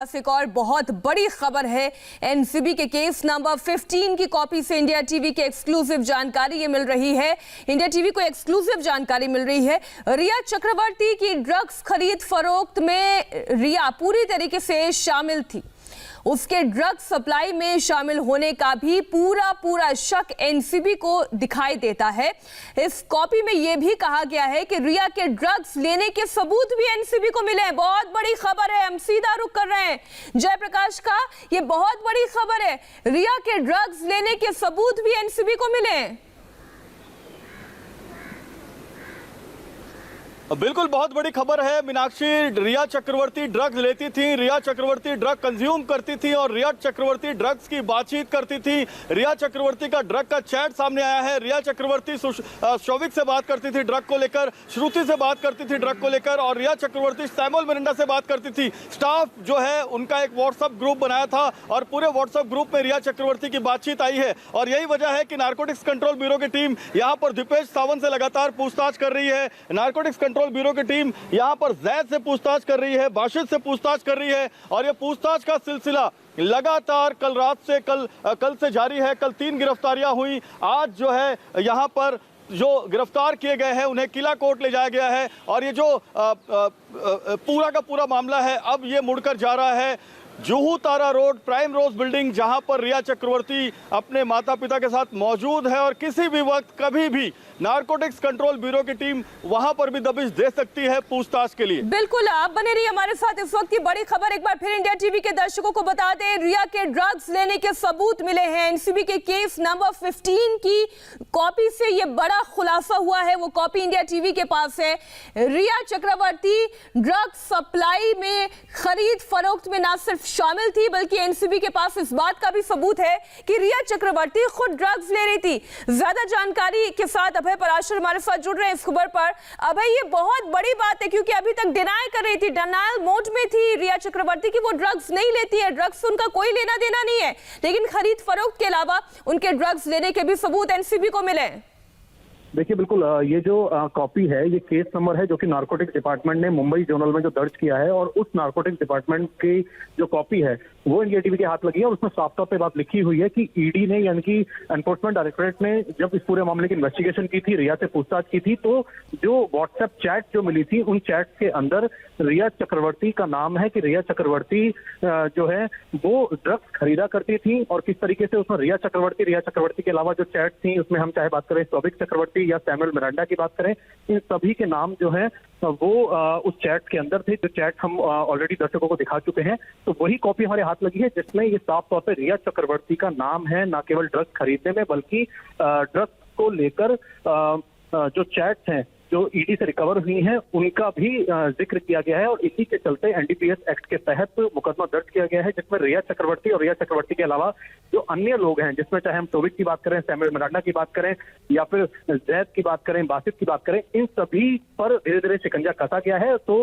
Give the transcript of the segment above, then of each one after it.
एक और बहुत बड़ी खबर है। एनसीबी के केस नंबर 15 की कॉपी से इंडिया टीवी के एक्सक्लूसिव जानकारी ये मिल रही है। इंडिया टीवी को एक्सक्लूसिव जानकारी मिल रही है। रिया चक्रवर्ती की ड्रग्स खरीद फरोख्त में रिया पूरी तरीके से शामिल थी। उसके ड्रग्स सप्लाई में शामिल होने का भी पूरा शक एनसीबी को दिखाई देता है। इस कॉपी में यह भी कहा गया है कि रिया के ड्रग्स लेने के सबूत भी एनसीबी को मिले हैं। बहुत बड़ी खबर है, हम सीधा रुख कर रहे हैं जयप्रकाश का। यह बहुत बड़ी खबर है, रिया के ड्रग्स लेने के सबूत भी एनसीबी को मिले हैं। बिल्कुल बहुत बड़ी खबर है मीनाक्षी। रिया चक्रवर्ती ड्रग्स लेती थी, रिया चक्रवर्ती ड्रग कंज्यूम करती थी और रिया चक्रवर्ती ड्रग्स की बातचीत करती थी। रिया चक्रवर्ती का ड्रग का चैट सामने आया है। रिया चक्रवर्ती शौविक से बात करती थी ड्रग को लेकर, श्रुति से बात करती थी ड्रग को लेकर, और रिया चक्रवर्ती सैमुअल मिरांडा से बात करती थी। स्टाफ जो है उनका एक व्हाट्सएप ग्रुप बनाया था और पूरे व्हाट्सएप ग्रुप में रिया चक्रवर्ती की बातचीत आई है। और यही वजह है कि नारकोटिक्स कंट्रोल ब्यूरो की टीम यहाँ पर दीपेश सावंत से लगातार पूछताछ कर रही है। नारकोटिक्स कंट्रोल ब्यूरो की टीम यहां पर जैद से पूछताछ कर रही है, बाशिद से पूछताछ कर रही है, और ये पूछताछ का सिलसिला लगातार कल रात से कल से जारी है। कल 3 गिरफ्तारियां हुई। आज जो है यहां पर जो गिरफ्तार किए गए हैं उन्हें किला कोर्ट ले जाया गया है, और ये जो पूरा का पूरा मामला है अब ये मुड़कर जा रहा है जुहू तारा रोड प्राइम रोज बिल्डिंग, जहां पर रिया चक्रवर्ती अपने माता पिता के साथ मौजूद है। और किसी भी वक्त कभी भी नारकोटिक्स कंट्रोल ब्यूरो की टीम वहां पर भी दबिश दे सकती है पूछताछ के लिए। बिल्कुल, आप बने रहिए हमारे साथ। इस वक्त की बड़ी खबर एक बार फिर इंडिया टीवी के दर्शकों को बता दें, रिया के ड्रग्स लेने के सबूत मिले हैं। एनसीबी के केस नंबर 15 की कॉपी से यह बड़ा खुलासा हुआ है। वो कॉपी इंडिया टीवी के पास है। रिया चक्रवर्ती ड्रग्स सप्लाई में खरीद फरोख्त में न सिर्फ शामिल थी, बल्कि एनसीबी के पास इस बात का भी सबूत है कि रिया चक्रवर्ती खुद ड्रग्स ले रही थी। ज्यादा जानकारी के साथ अभय पराशर हमारे साथ जुड़ रहे हैं इस खबर पर। अभय, ये बहुत बड़ी बात है क्योंकि अभी तक डिनाई कर रही थी, डिनायल मोड में थी रिया चक्रवर्ती की वो ड्रग्स नहीं लेती है, ड्रग्स से उनका कोई लेना देना नहीं है, लेकिन खरीद फरोख्त के अलावा उनके ड्रग्स लेने के भी सबूत एनसीबी को मिले। देखिए, बिल्कुल ये जो कॉपी है ये केस नंबर है जो कि नारकोटिक्स डिपार्टमेंट ने मुंबई जोनल में जो दर्ज किया है, और उस नारकोटिक्स डिपार्टमेंट की जो कॉपी है वो इंडिया टीवी के हाथ लगी है। और उसमें साफ तौर पे बात लिखी हुई है कि ईडी ने यानी कि एनफोर्समेंट डायरेक्टोरेट ने जब इस पूरे मामले की इन्वेस्टिगेशन की थी, रिया से पूछताछ की थी, तो जो व्हाट्सएप चैट जो मिली थी उन चैट के अंदर रिया चक्रवर्ती का नाम है कि रिया चक्रवर्ती जो है वो ड्रग्स खरीदा करती थी। और किस तरीके से उसमें रिया चक्रवर्ती के अलावा जो चैट थी उसमें हम चाहे बात करें शौविक चक्रवर्ती या सैमुअल मिरांडा की बात करें, इन सभी के नाम जो है वो उस चैट के अंदर थे, जो चैट हम ऑलरेडी दर्शकों को दिखा चुके हैं। तो वही कॉपी हमारे हाथ लगी है जिसमें ये साफ तौर पे रिया चक्रवर्ती का नाम है, न केवल ड्रग्स खरीदने में बल्कि ड्रग्स को लेकर जो चैट्स हैं जो ईडी से रिकवर हुई हैं उनका भी जिक्र किया गया है। और इसी के चलते एनडीपीएस एक्ट के तहत मुकदमा दर्ज किया गया है, जिसमें रिया चक्रवर्ती और रिया चक्रवर्ती के अलावा जो अन्य लोग हैं, जिसमें चाहे हम शौविक की बात करें, सैमुअल मिरांडा की बात करें या फिर जैद की बात करें, बासित की बात करें, इन सभी पर धीरे धीरे शिकंजा कसा गया है। तो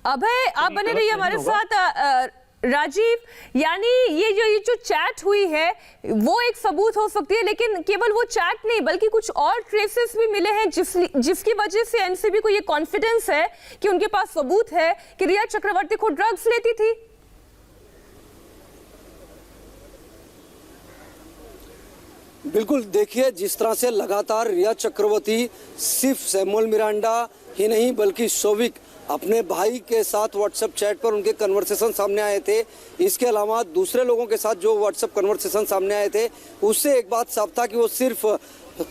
अभय, आप बने रहिए हमारे साथ। राजीव, यानी ये जो चैट हुई है वो एक सबूत हो सकती है, लेकिन केवल वो चैट नहीं बल्कि कुछ और ट्रेसेस भी मिले हैं जिसकी वजह से एनसीबी को ये कॉन्फिडेंस है कि उनके पास सबूत है कि रिया चक्रवर्ती खुद ड्रग्स लेती थी। बिल्कुल, देखिए जिस तरह से लगातार रिया चक्रवर्ती सिर्फ सैमुअल मिरांडा ही नहीं बल्कि शौविक अपने भाई के साथ व्हाट्सएप चैट पर उनके कन्वर्सेशन सामने आए थे, इसके अलावा दूसरे लोगों के साथ जो व्हाट्सएप कन्वर्सेशन सामने आए थे उससे एक बात साफ था कि वो सिर्फ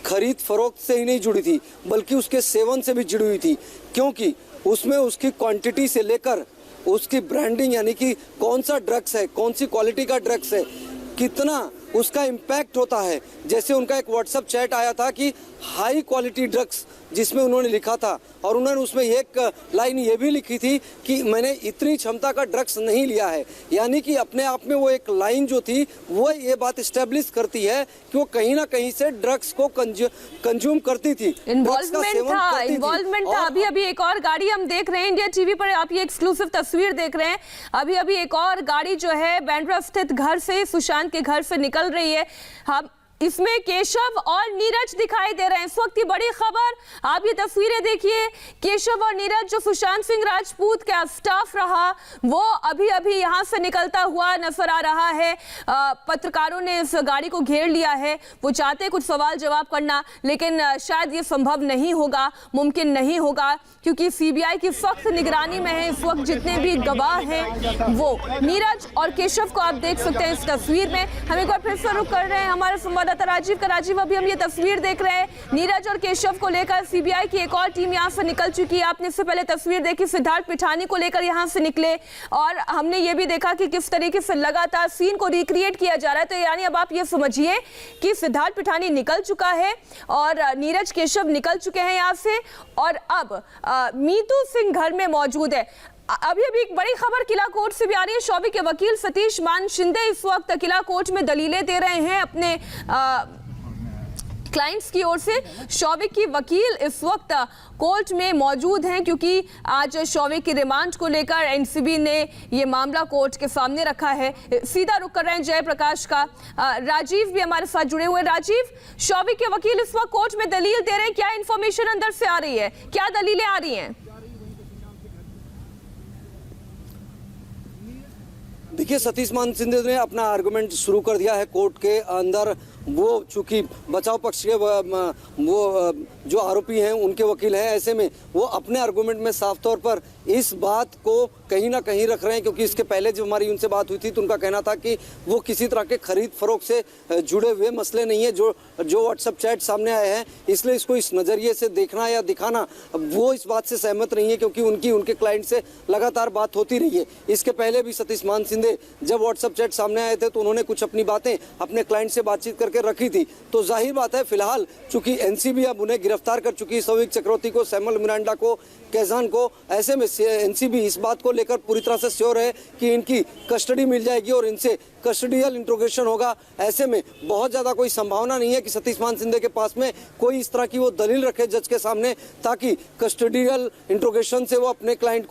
खरीद फरोख्त से ही नहीं जुड़ी थी बल्कि उसके सेवन से भी जुड़ी हुई थी, क्योंकि उसमें उसकी क्वांटिटी से लेकर उसकी ब्रांडिंग यानी कि कौन सा ड्रग्स है, कौन सी क्वालिटी का ड्रग्स है, कितना उसका इम्पैक्ट होता है। जैसे उनका एक व्हाट्सएप चैट आया था कि हाई क्वालिटी ड्रग्स, जिसमें उन्होंने लिखा था, और उन्होंने उसमें एक लाइन ये भी लिखी थी कि मैंने इतनी क्षमता का ड्रग्स नहीं लिया है। यानी कि अपने आप में वो एक लाइन जो थी वो ये बात इस्टेब्लिश करती है कि वो कहीं ना कहीं से ड्रग्स को कंज्यूम करती थी, इन्वॉल्वमेंट था। अभी एक और गाड़ी हम देख रहे हैं इंडिया टीवी पर, आप ये एक्सक्लूसिव तस्वीर देख रहे हैं। अभी एक और गाड़ी जो है बांद्रा स्थित घर से, सुशांत के घर से निकल रही है। हम इसमें केशव और नीरज दिखाई दे रहे हैं। इस वक्त की बड़ी खबर, आप ये तस्वीरें देखिए। केशव और नीरज, जो सुशांत सिंह राजपूत का स्टाफ रहा, वो अभी अभी यहां से निकलता हुआ नजर आ रहा है। पत्रकारों ने इस गाड़ी को घेर लिया है। वो चाहते कुछ सवाल जवाब करना, लेकिन शायद ये संभव नहीं होगा, मुमकिन नहीं होगा, क्योंकि सीबीआई की सख्त निगरानी में है। इस वक्त जितने भी गवाह हैं वो नीरज और केशव को आप देख सकते हैं इस तस्वीर में। हम एक बार फिर से रुक कर रहे हैं हमारे संवाददाता राजीव का। राजीव, अभी हम ये तस्वीर देख रहे हैं, नीरज और केशव को लेकर सीबीआई की एक और टीम यहाँ से निकल चुकी है। आपने इससे पहले तस्वीर देखी, सिद्धार्थ पिठानी को लेकर यहाँ से निकले, और हमने ये भी देखा कि किस तरीके से लगातार सीन को रिक्रिएट किया जा रहा है। तो यानी अब आप ये समझिए कि सिद्धार्थ पिठानी निकल चुका है और नीरज केशव निकल चुके हैं यहाँ से, और अब मीतू सिंह घर में मौजूद है। अभी एक बड़ी खबर किला कोर्ट से भी आ रही है। शौविक के वकील सतीश मान शिंदे इस वक्त किला कोर्ट में दलीलें दे रहे हैं अपने क्लाइंट्स की ओर से। शौविक की वकील इस वक्त कोर्ट में मौजूद हैं, क्योंकि आज शौविक की रिमांड को लेकर एनसीबी ने ये मामला कोर्ट के सामने रखा है। सीधा रुक कर रहे हैं जयप्रकाश का। राजीव भी हमारे साथ जुड़े हुए। राजीव, शौविक के वकील इस वक्त कोर्ट में दलील दे रहे हैं, क्या इंफॉर्मेशन अंदर से आ रही है, क्या दलीलें आ रही हैं? देखिए, सतीश मान शिंदे ने अपना आर्गुमेंट शुरू कर दिया है कोर्ट के अंदर। वो चूंकि बचाव पक्ष के वो जो आरोपी हैं उनके वकील हैं, ऐसे में वो अपने आर्गुमेंट में साफ तौर पर इस बात को कहीं ना कहीं रख रहे हैं, क्योंकि इसके पहले जब हमारी उनसे बात हुई थी तो उनका कहना था कि वो किसी तरह के खरीद फरोख्त से जुड़े हुए मसले नहीं है जो व्हाट्सएप चैट सामने आए हैं, इसलिए इसको इस नज़रिए से देखना या दिखाना, वो इस बात से सहमत नहीं है, क्योंकि उनके क्लाइंट से लगातार बात होती रही है। इसके पहले भी सतीश मान शिंदे जब व्हाट्सएप चैट सामने आए थे तो उन्होंने कुछ अपनी बातें अपने क्लाइंट से बातचीत करके रखी थी। तो जाहिर बात है, फिलहाल चूंकि एनसीबी अब उन्हें गिरफ्तार कर चुकी है, शौविक चक्रवर्ती को, सैमुअल मिरांडा को, कैजान को, ऐसे में एनसीबी इस बात को लेकर पूरी तरह से श्योर है कि इनकी कस्टडी मिल जाएगी और इनसे कस्टडियल इंट्रोगेशन होगा। ऐसे में बहुत ज़्यादा कोई संभावना नहीं है कि सतीश मान शिंदे के पास में कोई इस तरह की वो दलील रखे जज के सामने, ताकि कस्टडियल इंट्रोगेशन से वो अपने क्लाइंट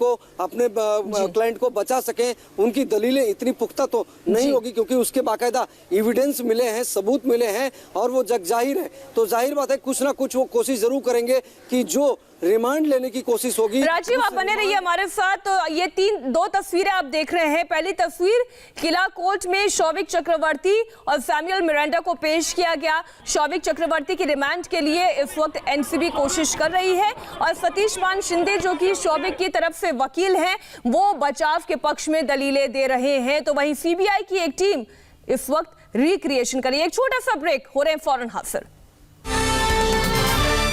को बचा सकें। उनकी दलीलें इतनी पुख्ता तो नहीं होगी, क्योंकि उसके बाकायदा एविडेंस मिले हैं, सबूत मिले हैं, और वो जग जाहिर है। तो जाहिर बात है, कुछ ना कुछ वो कोशिश जरूर करेंगे कि जो रिमांड लेने की कोशिश होगी। राजीव, आप बने रहिए हमारे साथ। तो ये दो तस्वीरें आप देख रहे हैं। पहली तस्वीर, किला कोर्ट में शौविक चक्रवर्ती और सैमुअल मिरांडा को पेश किया गया। शौविक चक्रवर्ती की रिमांड के लिए इस वक्त एनसीबी कोशिश कर रही है, और सतीश मान शिंदे जो कि शौविक की तरफ से वकील हैं, वो बचाव के पक्ष में दलीलें दे रहे हैं। तो वहीं सीबीआई की एक टीम इस वक्त रिक्रिएशन करी। एक छोटा सा ब्रेक, हो रहे हैं फौरन हासिल।